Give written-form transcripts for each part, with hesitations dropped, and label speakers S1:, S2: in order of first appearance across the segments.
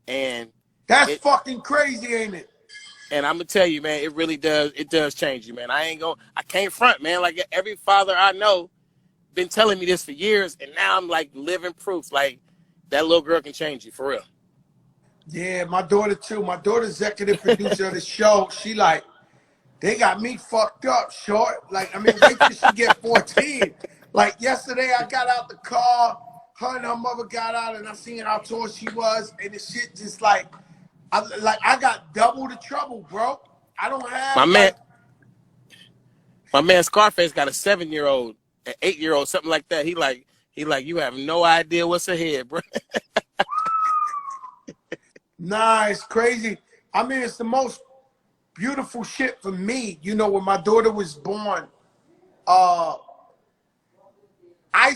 S1: And
S2: that's fucking crazy, ain't it?
S1: And I'm gonna tell you, man, it really does. It does change you, man. I can't front, man. Like every father I know been telling me this for years, and now I'm like living proof. Like that little girl can change you for real.
S2: Yeah, my daughter too. My daughter's executive producer of the show. She like, they got me fucked up, short. Like, I mean, wait till she get 14. Like yesterday, I got out the car. Her and her mother got out, and I seen how tall she was, and the shit just like. I got double the trouble, bro. I don't have
S1: my man Scarface got a 7-year-old, an 8-year-old, something like that. He like you have no idea what's ahead, bro.
S2: Nah, it's crazy. I mean, it's the most beautiful shit for me. You know, when my daughter was born, I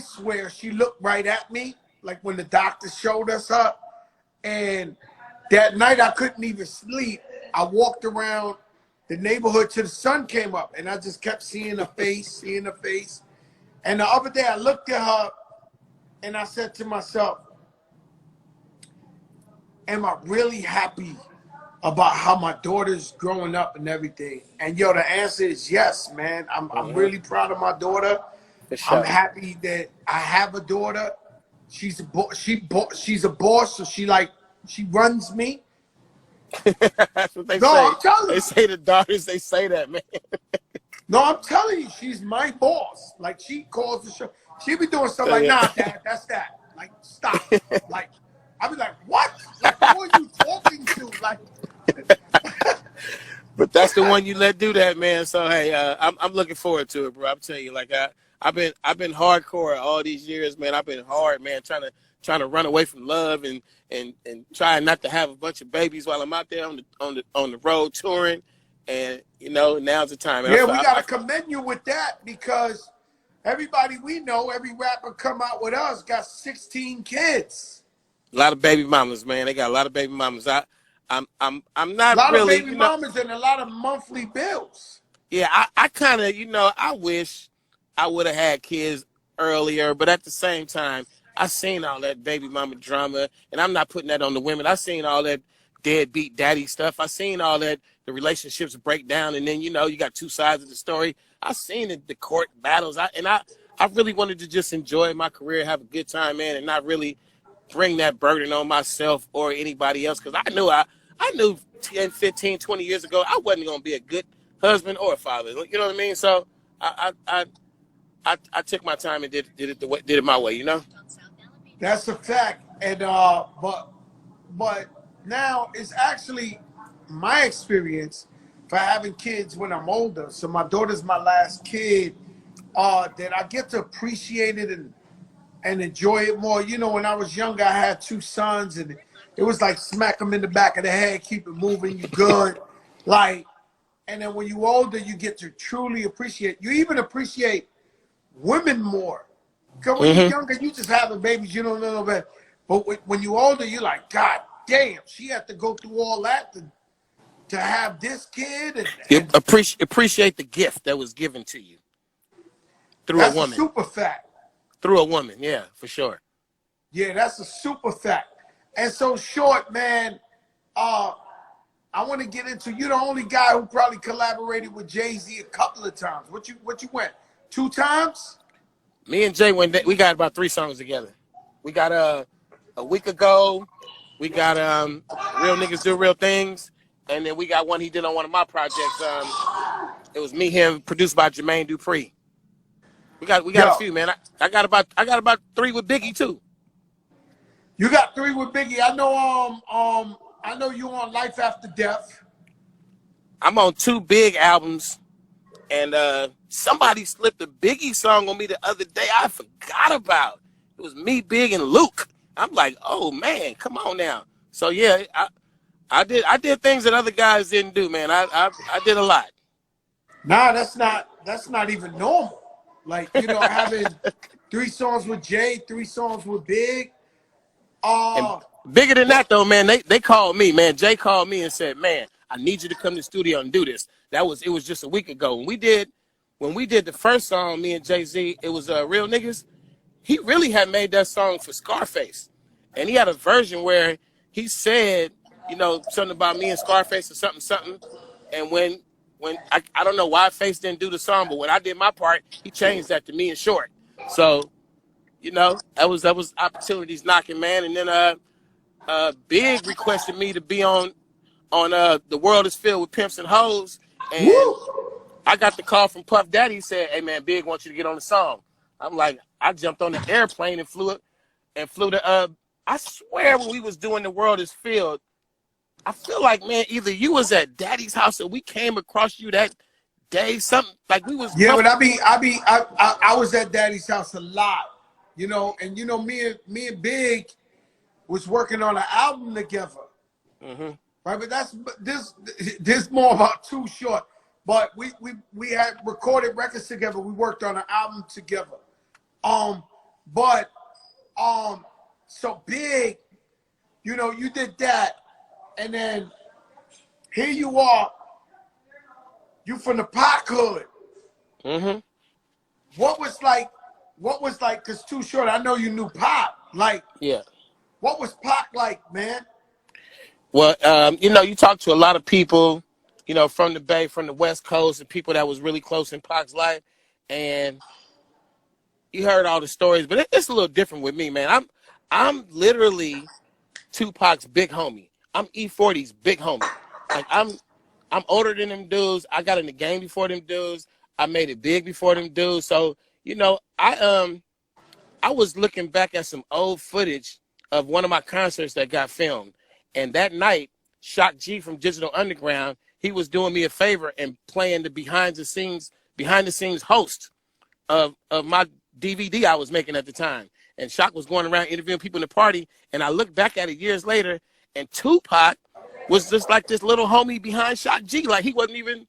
S2: swear she looked right at me, like when the doctor showed us her, and that night I couldn't even sleep. I walked around the neighborhood till the sun came up, and I just kept seeing her face, And the other day I looked at her, and I said to myself, am I really happy about how my daughter's growing up and everything? And yo, the answer is yes, man. I'm really proud of my daughter. Sure. I'm happy that I have a daughter. She's a boss, so she runs me.
S1: That's what they say. I'm telling you. They say the daughters, they say that, man.
S2: No, I'm telling you, she's my boss. Like, she calls the show. She be doing stuff like, nah, Dad, that's that. Like, stop. Like, I be like, what? Like, who are you talking to? Like,
S1: but that's the one you let do that, man. So hey, I'm looking forward to it, bro. I'm telling you, like I've been hardcore all these years, man. I've been hard, man, trying to run away from love and trying not to have a bunch of babies while I'm out there on the road touring. And you know, now's the time.
S2: Yeah, we gotta commend you with that, because everybody we know, every rapper come out with us got 16 kids.
S1: A lot of baby mamas, man. They got a lot of baby mamas. I'm not
S2: a lot
S1: really,
S2: of baby mamas and a lot of monthly bills.
S1: Yeah, I kind of, I wish I would have had kids earlier, but at the same time, I seen all that baby mama drama, and I'm not putting that on the women. I seen all that deadbeat daddy stuff. I seen all that the relationships break down, and then you got two sides of the story. I seen the court battles. I really wanted to just enjoy my career, have a good time, man, and not really bring that burden on myself or anybody else, because I knew 10, 15, 20 years ago I wasn't gonna be a good husband or a father. You know what I mean? So I took my time and did it my way.
S2: That's a fact. And but now it's actually my experience for having kids when I'm older. So my daughter's my last kid. That I get to appreciate it and enjoy it more. When I was younger, I had 2 sons, and it was like smack them in the back of the head, keep it moving, you good. Like, and then when you older, you get to truly appreciate. You even appreciate women more. Because when you're younger, you just having babies, you don't know no better. But when you're older, you're like, God damn, she had to go through all that to have this kid. And
S1: you appreciate the gift that was given to you through a woman.
S2: That's a super fact.
S1: Through a woman, yeah, for sure.
S2: Yeah, that's a super fact. And so, Short, man, I want to get into, you're the only guy who probably collaborated with Jay-Z a couple of times. What you went? 2 times?
S1: Me and Jay we got about 3 songs together. We got a week ago. We got Real Niggas Do Real Things, and then we got one he did on one of my projects. It was me, him, produced by Jermaine Dupri. We got a few, man. I got about 3 with Biggie too.
S2: You got 3 with Biggie. I know you on Life After Death.
S1: I'm on 2 big albums, and somebody slipped a Biggie song on me the other day. I forgot about. It was me, Big, and Luke. I'm like, oh man, come on now. So yeah, I did things that other guys didn't do, man. I did a lot. Nah,
S2: that's not even normal. Like, having 3 songs with Jay, 3 songs with Big.
S1: And bigger than that though, man, they called me, man. Jay called me and said, man, I need you to come to the studio and do this. It was just a week ago. When we did the first song, me and Jay-Z, it was Real Niggas. He really had made that song for Scarface. And he had a version where he said, you know, something about me and Scarface or something, something. And when I don't know why Face didn't do the song, but when I did my part, he changed that to me in short. So, you know, that was opportunities knocking, man. And then Big requested me to be on The World Is Filled with Pimps and Hoes. And
S2: Woo!
S1: I got the call from Puff Daddy. He said, "Hey man, Big wants you to get on the song." I'm like, I jumped on the airplane and flew to I swear when we was doing The World Is Filled, I feel like, man, either you was at Daddy's house or we came across you that day, something like we was
S2: Yeah, but
S1: comfortable.
S2: I was at Daddy's house a lot, you know, and you know me and Big was working on an album together,
S1: Mm-hmm.
S2: right? But this more about Too Short. But we had recorded records together. We worked on an album together. Um, but so Big, you know, you did that, and then here you are, you from the Pac hood.
S1: Mm-hmm.
S2: What was like? What was like? Cause Too Short, I know you knew Pac. Like,
S1: Yeah.
S2: what was Pac like, man?
S1: Well, you know, you talk to a lot of people, you know, from the Bay, from the West Coast, and people that was really close in Pac's life, and you heard all the stories, but it's a little different with me, man. I'm literally Tupac's big homie. I'm E40's big homie. Like I'm older than them dudes. I got in the game before them dudes. I made it big before them dudes. So, you know, I was looking back at some old footage of one of my concerts that got filmed. And that night, Shock G from Digital Underground, he was doing me a favor and playing the behind the scenes host of my DVD I was making at the time. And Shock was going around interviewing people in the party. And I look back at it years later, and Tupac was just like this little homie behind Shock G. Like he wasn't even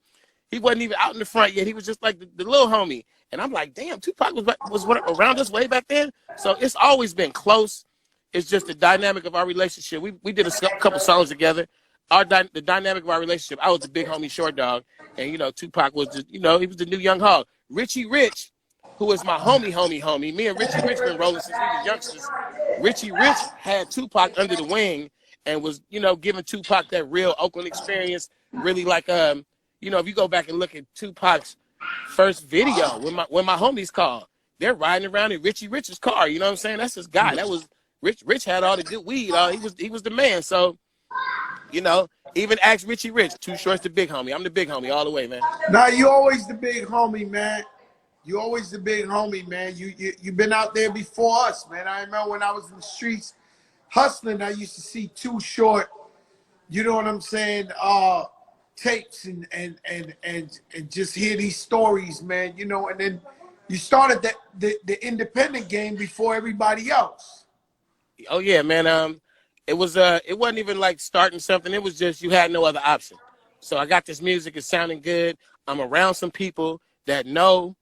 S1: out in the front yet. He was just like the little homie. And I'm like, damn, Tupac was around us way back then. So it's always been close. It's just the dynamic of our relationship. We did a couple songs together. The dynamic of our relationship. I was the big homie, Short Dog, and you know Tupac was he was the new young hog. Richie Rich, who is my homie. Me and Richie Rich been rolling since we was youngsters. Richie Rich had Tupac under the wing and was giving Tupac that real Oakland experience. Really like if you go back and look at Tupac's first video when my homies called, they're riding around in Richie Rich's car. You know what I'm saying? That's his guy. That was Rich. Rich had all the good weed. He was the man. So even ask Richie Rich. Too Short's the big homie. I'm the big homie all the way, man.
S2: Nah, you always the big homie, man. You always the big homie, man. You been out there before us, man. I remember when I was in the streets hustling, I used to see Too Short. You know what I'm saying? Tapes and just hear these stories, man. And then you started the independent game before everybody else.
S1: Oh yeah, man. It wasn't even like starting something. It was just you had no other option. So I got this music. It's sounding good. I'm around some people that know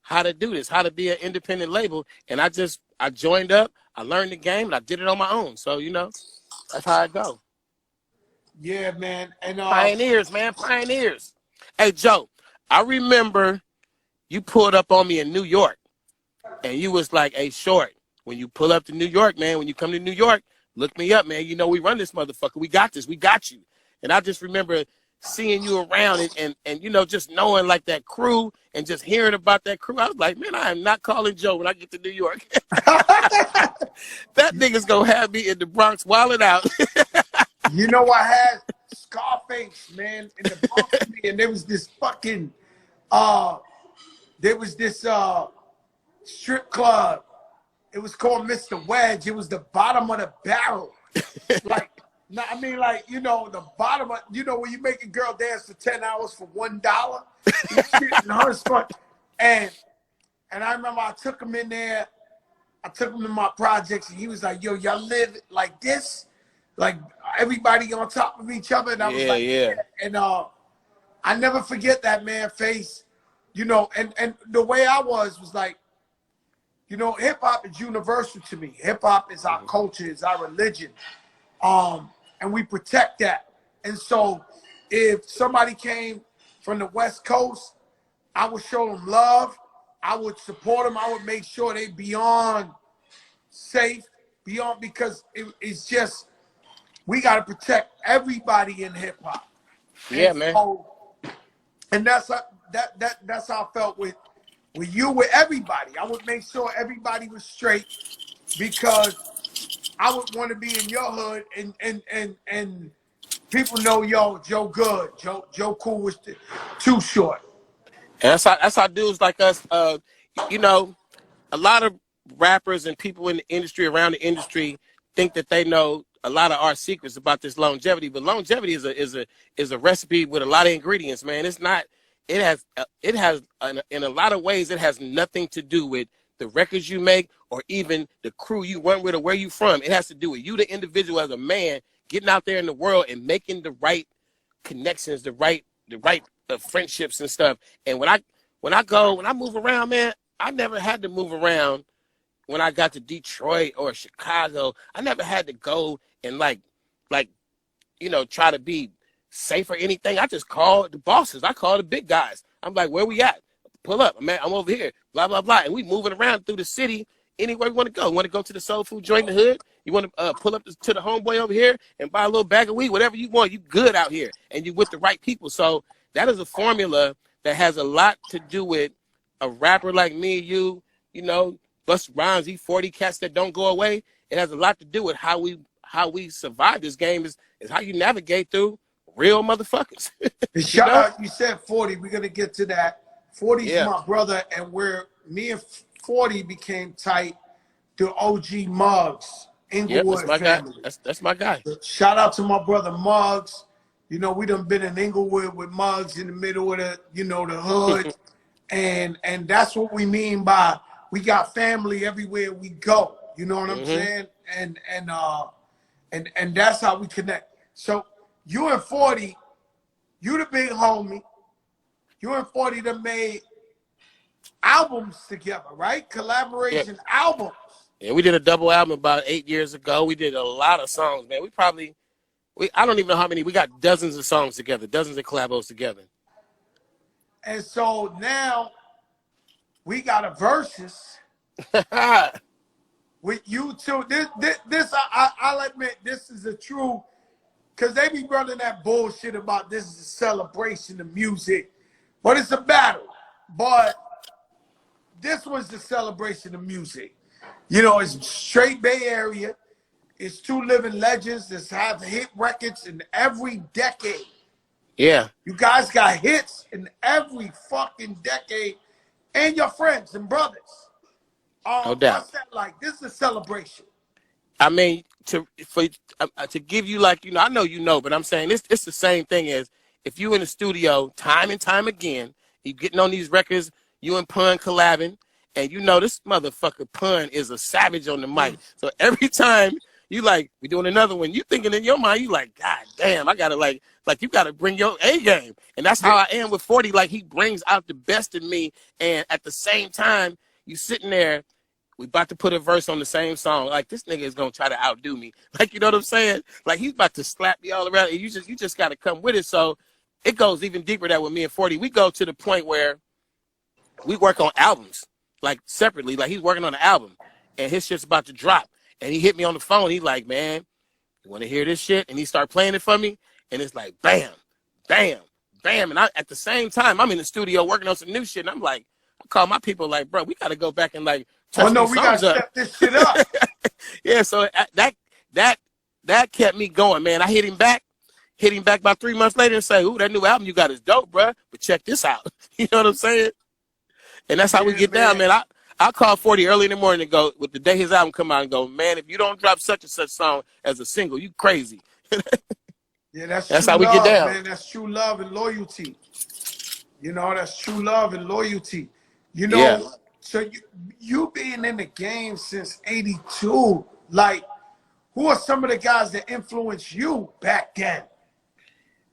S1: how to do this, how to be an independent label, and I joined up. I learned the game, and I did it on my own. So that's how I go.
S2: Yeah, man. And
S1: Pioneers, man, pioneers. Hey Joe, I remember you pulled up on me in New York, and you was like, "Hey, Short, when you pull up to New York, man, when you come to New York, look me up, man. We run this motherfucker. We got this. We got you." And I just remember seeing you around and just knowing like that crew and just hearing about that crew. I was like, man, I am not calling Joe when I get to New York. That nigga's gonna have me in the Bronx wilding out.
S2: I had Scarface, man, in the Bronx, and there was this fucking strip club. It was called Mr. Wedge. It was the bottom of the barrel. Like, the bottom of, when you make a girl dance for 10 hours for $1. And I remember I took him in there. I took him to my projects, and he was like, "Yo, y'all live like this? Like everybody on top of each other?" And I was like,
S1: yeah.
S2: And I never forget that, man, Face. And the way I was like, hip hop is universal to me. Hip hop is our culture, is our religion. And we protect that. And so if somebody came from the West Coast, I would show them love. I would support them. I would make sure they beyond safe, because it's just, we got to protect everybody in hip hop.
S1: Yeah,
S2: And
S1: man.
S2: so, and that's how I felt with you, with everybody. I would make sure everybody was straight because I would want to be in your hood and people know, yo, Joe good, Joe cool was too short.
S1: And that's how dudes like us, you know, a lot of rappers and people in the industry, around the industry, think that they know a lot of our secrets about this longevity. But longevity is a recipe with a lot of ingredients, man. It's not. It has in a lot of ways it has nothing to do with the records you make or even the crew you run with or where you from. It has to do with you, the individual, as a man, getting out there in the world and making the right connections, the right friendships and stuff. And when I move around, man, I never had to move around when I got to Detroit or Chicago. I never had to go and like try to be safe or anything. I just called the bosses. I called the big guys. I'm like, where we at? Pull up, man. I'm over here. Blah blah blah. And we moving around through the city anywhere we want to go. Want to go to the soul food joint in the hood? You want to pull up to the homeboy over here and buy a little bag of weed? Whatever you want. You good out here, and you with the right people. So that is a formula that has a lot to do with a rapper like me and you. You know, Bust Rhymes, E40 cats that don't go away. It has a lot to do with how we survive this game. Is how you navigate through real motherfuckers.
S2: Shout out, you said 40. We're gonna get to that. 40's my brother, and where me and 40 became tight. The OG Muggs, Inglewood
S1: that's my
S2: family.
S1: guy. That's my guy.
S2: Shout out to my brother Muggs. You know, we done been in Inglewood with Muggs in the middle of the hood, and that's what we mean by we got family everywhere we go. You know what I'm saying? And that's how we connect. So you and 40, you the big homie. You and 40 done made albums together, right? Collaboration albums.
S1: Yeah, we did a double album about 8 years ago. We did a lot of songs, man. I don't even know how many. We got dozens of songs together, dozens of collabos together.
S2: And so now we got a versus with you two. This I'll admit, this is a true, because they be running that bullshit about this is a celebration of music, but it's a battle. But this was the celebration of music. You know, it's straight Bay Area. It's two living legends that have hit records in every decade.
S1: Yeah.
S2: You guys got hits in every fucking decade, and your friends and brothers.
S1: No doubt.
S2: What's that like? This is a celebration.
S1: I mean, to give you, like, I know but I'm saying it's the same thing as if you in the studio time and time again, you getting on these records, you and Pun collabing, and this motherfucker Pun is a savage on the mic. So every time you like, we doing another one, you thinking in your mind, you like, God damn, I gotta like you gotta bring your A game. And that's how I am with 40. Like, he brings out the best in me, and at the same time, you sitting there, we about to put a verse on the same song. Like, this nigga is gonna try to outdo me. Like, you know what I'm saying? Like, he's about to slap me all around, and you just gotta come with it. So it goes even deeper that with me and 40. We go to the point where we work on albums, like, separately. Like, he's working on an album, and his shit's about to drop. And he hit me on the phone. He's like, man, you want to hear this shit? And he started playing it for me. And it's like, bam, bam, bam. And at the same time, I'm in the studio working on some new shit. And I'm like, I call my people like, bro, we got to go back and like touch these
S2: we got
S1: songs
S2: to
S1: up.
S2: step this shit up.
S1: Yeah, so that kept me going, man. I hit him back about 3 months later and say, ooh, that new album you got is dope, bro. But check this out. You know what I'm saying? And that's how we get down, man. I'll call 40 early in the morning and go, with the day his album come out, and go, man, if you don't drop such and such song as a single, you crazy.
S2: Yeah, that's
S1: how we get down.
S2: Man. That's true love and loyalty. That's true love and loyalty. So you being in the game since '82, like, who are some of the guys that influenced you back then?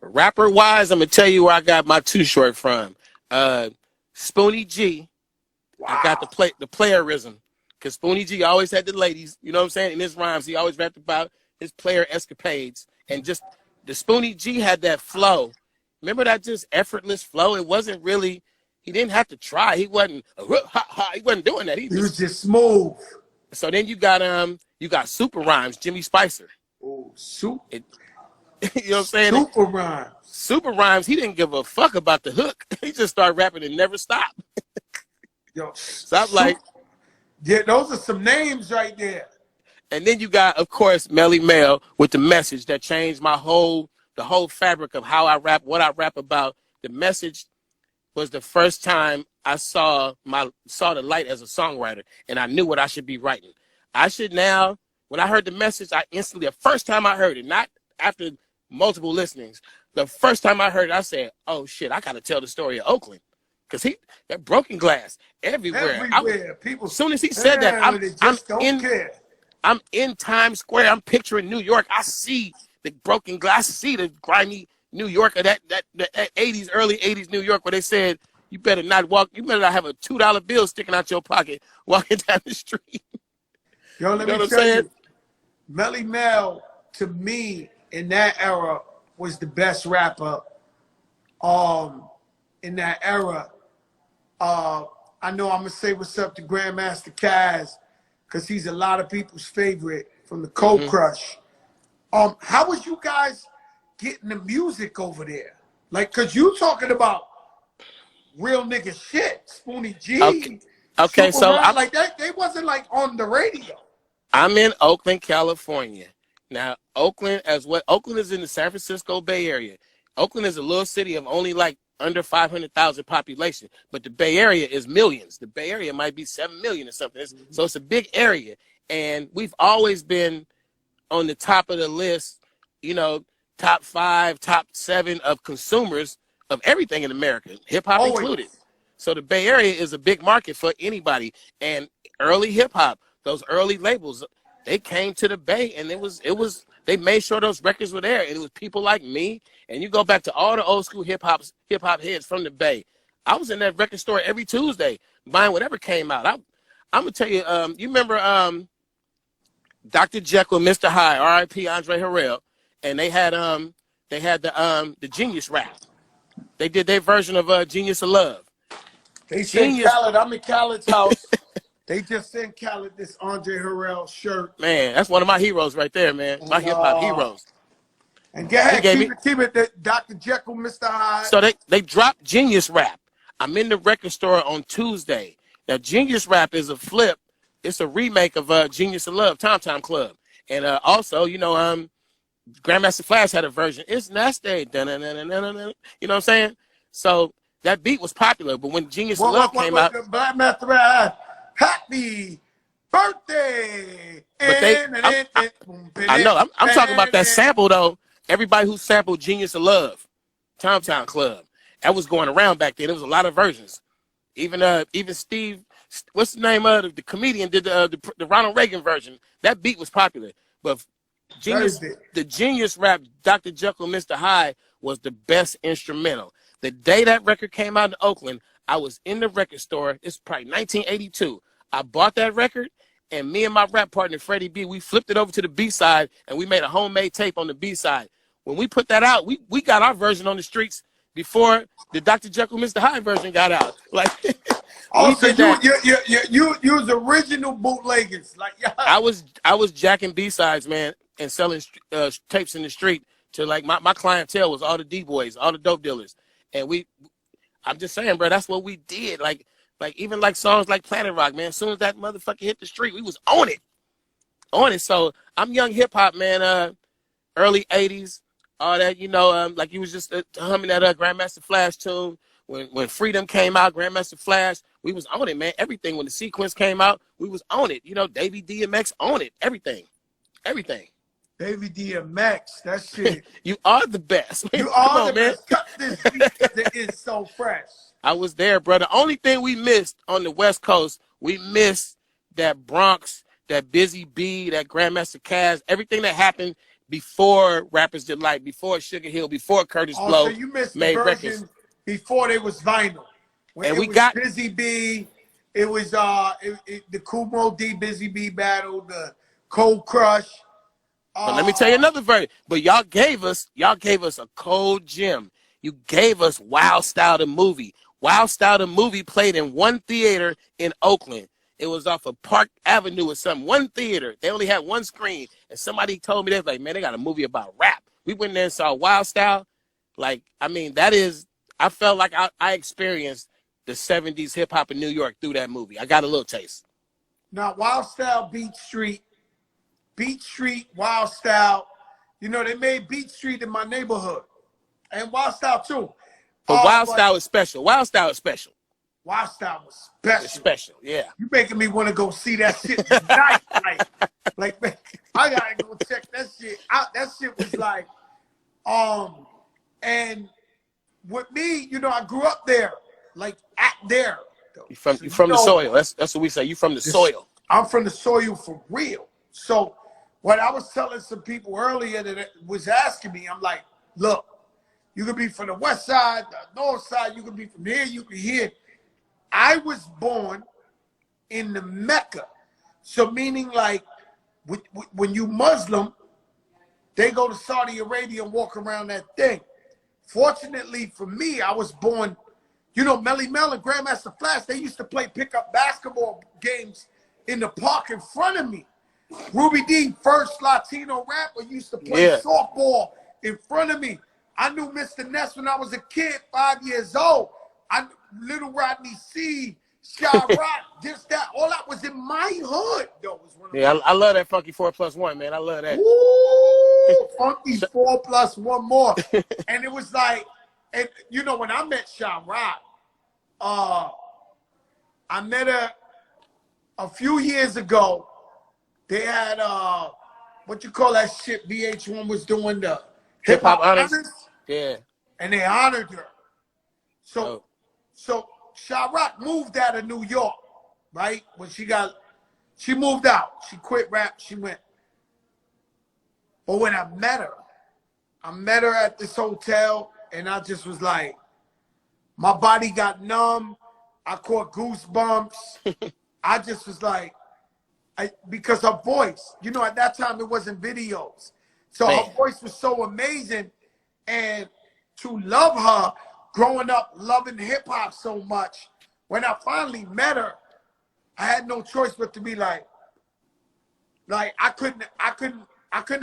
S1: Rapper wise, I'm gonna tell you where I got my Too Short from. Spoonie G. Wow. I got the playerism, because Spoonie G always had the ladies, you know what I'm saying? In his rhymes, he always rapped about his player escapades, and just the Spoonie G had that flow. Remember that just effortless flow? It wasn't really, he didn't have to try. He wasn't he wasn't doing that. He
S2: was just smooth.
S1: So then you got super rhymes, Jimmy Spicer.
S2: Oh, soup.
S1: It, you know what I'm saying?
S2: Super rhymes.
S1: Super Rhymes, he didn't give a fuck about the hook. He just started rapping and never stopped.
S2: Yo,
S1: So I'm like,
S2: yeah, those are some names right there.
S1: and then you got, of course, Melly Mel with the message that changed the whole fabric of how I rap, what I rap about. The message was the first time I saw the light as a songwriter, and I knew what I should be writing. I should now, when I heard the message, I instantly, the first time I heard it, not after multiple listenings, the first time I heard it, I said, "Oh shit, I got to tell the story of Oakland." Because that broken glass everywhere.
S2: People.
S1: As soon as he said that,
S2: They just don't care.
S1: I'm in Times Square. I'm picturing New York. I see the broken glass. I see the grimy New York of that 80s, early 80s New York, where they said, you better not have a $2 bill sticking out your pocket walking down the street.
S2: Yo, let me tell you, Melly Mel, to me, in that era, was the best rapper. In that era, I know I'm gonna say what's up to Grandmaster Caz, because he's a lot of people's favorite from the Cold Crush. How was you guys getting the music over there? Like, cause you talking about real nigga shit, Spoonie G.
S1: Okay, so
S2: like that, they wasn't like on the radio.
S1: I'm in Oakland, California. Now, Oakland is in the San Francisco Bay Area. Oakland is a little city of only like under 500,000 population, but the Bay Area is millions. The Bay Area might be 7 million or something. So it's a big area, and we've always been on the top of the list, top 5, top 7 of consumers of everything in America, hip hop included. So the Bay Area is a big market for anybody. And early hip hop, those early labels, they came to the Bay, and they made sure those records were there. And it was people like me. And you go back to all the old school hip hop heads from the Bay. I was in that record store every Tuesday buying whatever came out. I'm gonna tell you, you remember Dr. Jekyll, Mr. Hyde, R.I.P. Andre Harrell, and they had the Genius rap. They did their version of Genius of Love.
S2: They sent Khaled. I'm in Khaled's house. They just sent Khaled this Andre Harrell shirt.
S1: Man, that's one of my heroes right there, man. My hip hop heroes.
S2: And go ahead, keep it, Dr. Jekyll, Mr. Hyde.
S1: So they dropped Genius Rap. I'm in the record store on Tuesday. Now, Genius Rap is a flip. It's a remake of Genius of Love, Tom Tom Club. And also, Grandmaster Flash had a version. It's nasty. You know what I'm saying? So that beat was popular. But when Genius of Love came out.
S2: Grandmaster Flash, happy birthday.
S1: I know. I'm talking about that sample, though. Everybody who sampled Genius of Love, Tom Tom Club, that was going around back then. There was a lot of versions. Even Steve, what's the name of the comedian did the Ronald Reagan version. That beat was popular. But the Genius Rap, Dr. Jekyll, Mr. Hyde was the best instrumental. The day that record came out in Oakland, I was in the record store. It's probably 1982. I bought that record, and me and my rap partner, Freddie B, we flipped it over to the B-side, and we made a homemade tape on the B-side. When we put that out, we got our version on the streets before the Dr. Jekyll, Mr. Hyde version got out. Like,
S2: also, you was original bootleggers. Like,
S1: I was jacking B-sides, man, and selling tapes in the street to, like, my clientele was all the D-boys, all the dope dealers. And I'm just saying, bro, that's what we did. Like even like songs like Planet Rock, man, as soon as that motherfucker hit the street, we was on it. So I'm young hip hop, man, early 80s, all that, like you was just humming that Grandmaster Flash tune. When Freedom came out, Grandmaster Flash, we was on it, man. Everything. When the sequence came out, we was on it. Davey DMX on it. Everything.
S2: Davey DMX, that shit.
S1: You are the best.
S2: You are the best. Cut this beat that is so fresh.
S1: I was there, bro. The only thing we missed on the West Coast, we missed that Bronx, that Busy Bee, that Grandmaster Caz, everything that happened before Rappers Delight, before Sugar Hill, before Curtis Blow.
S2: So you missed the version records before they was vinyl. When and we got Busy Bee. It was the Kumo D Busy Bee battle, the Cold Crush.
S1: But let me tell you another version. But y'all gave us a cold gem. You gave us Wild Style the movie. Wild Style the movie played in one theater in Oakland. It was off of Park Avenue or something. One theater. They only had one screen. And somebody told me, they was like, man, they got a movie about rap. We went there and saw Wild Style. Like, I mean, I felt like I experienced the 70s hip hop in New York through that movie. I got a little taste.
S2: Now, Wild Style, Beat Street, Wild Style. You know, they made Beat Street in my neighborhood. And Wild Style, too.
S1: But Wild Style is special. Wild Style is special.
S2: Wild Style was special.
S1: It's special, yeah.
S2: You making me want to go see that shit tonight. like, man, I gotta go check that shit out. That shit was like, and with me, you know, I grew up there, like at there.
S1: You from the soil. That's what we say. You from the soil.
S2: I'm from the soil for real. So what I was telling some people earlier that was asking me, I'm like, look, you could be from the west side, the north side, you could be from here, you could here. I was born in the Mecca. So meaning like when you Muslim, they go to Saudi Arabia and walk around that thing. Fortunately for me, I was born, you know, Melly Mel and Grandmaster Flash, they used to play pickup basketball games in the park in front of me. Ruby D, first Latino rapper, used to play softball in front of me. I knew Mr. Ness when I was a kid, 5 years old. Little Rodney C, Shy Rock, just that. All that was in my hood, though.
S1: I love that Funky 4+1, man. I love that.
S2: Ooh, Funky 4+1 more. And it was like, and you know, when I met Shy Rock, I met her a few years ago. They had, what you call that shit VH1 was doing, the hip-hop honors?
S1: Yeah.
S2: And they honored her. So Shy Rock moved out of New York, right? When she moved out. She quit rap. She went. But when I met her at this hotel, and I just was like, my body got numb. I caught goosebumps. I just was like, because her voice, you know, at that time it wasn't videos. So her voice was so amazing. And to love her, growing up loving hip hop so much, when I finally met her, I had no choice but to be like I couldn't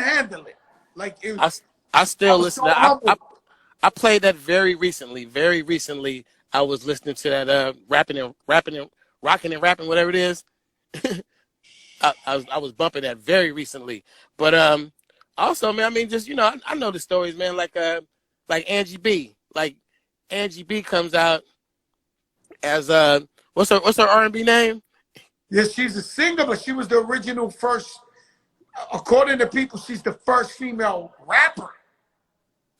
S2: handle it. Like it was,
S1: I still listen.
S2: So
S1: I played that very recently. Very recently, I was listening to that rapping and rocking and rapping, whatever it is. I was bumping that very recently. But also, man, I mean, just, you know, I know the stories, man. Like Angie B. Like Angie B comes out as what's her R&B name?
S2: Yes, she's a singer, but she was the original first. According to people, she's the first female rapper.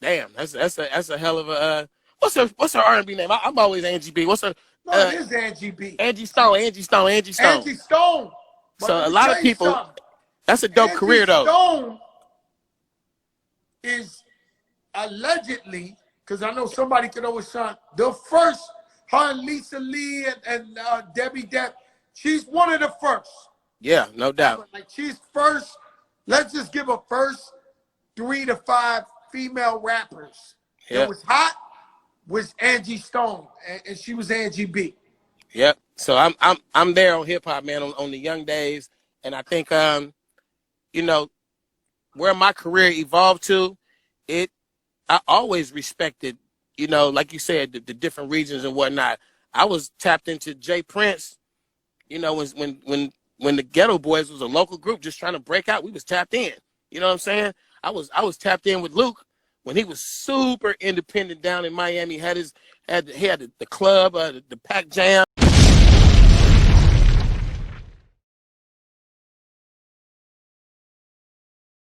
S1: Damn, that's a hell of a what's her R&B name? I'm always Angie B. What's her?
S2: No, it is Angie B.
S1: Angie Stone.
S2: Angie Stone. But
S1: so a lot of people. That's a dope career, though.
S2: Stone is allegedly, because I know somebody could always sound the first. Her and Lisa Lee and Debbie Depp. She's one of the first.
S1: Yeah, no doubt.
S2: Like she's first. Let's just give her first 3 to 5 female rappers. That was hot was Angie Stone, and she was Angie B.
S1: Yep. So I'm there on hip hop, man, on the young days, and I think you know, where my career evolved to, I always respected, you know, like you said, the different regions and whatnot. I was tapped into Jay Prince, you know, when the Ghetto Boys was a local group just trying to break out, we was tapped in. You know what I'm saying? I was tapped in with Luke when he was super independent down in Miami. He had the club, the Pac Jam.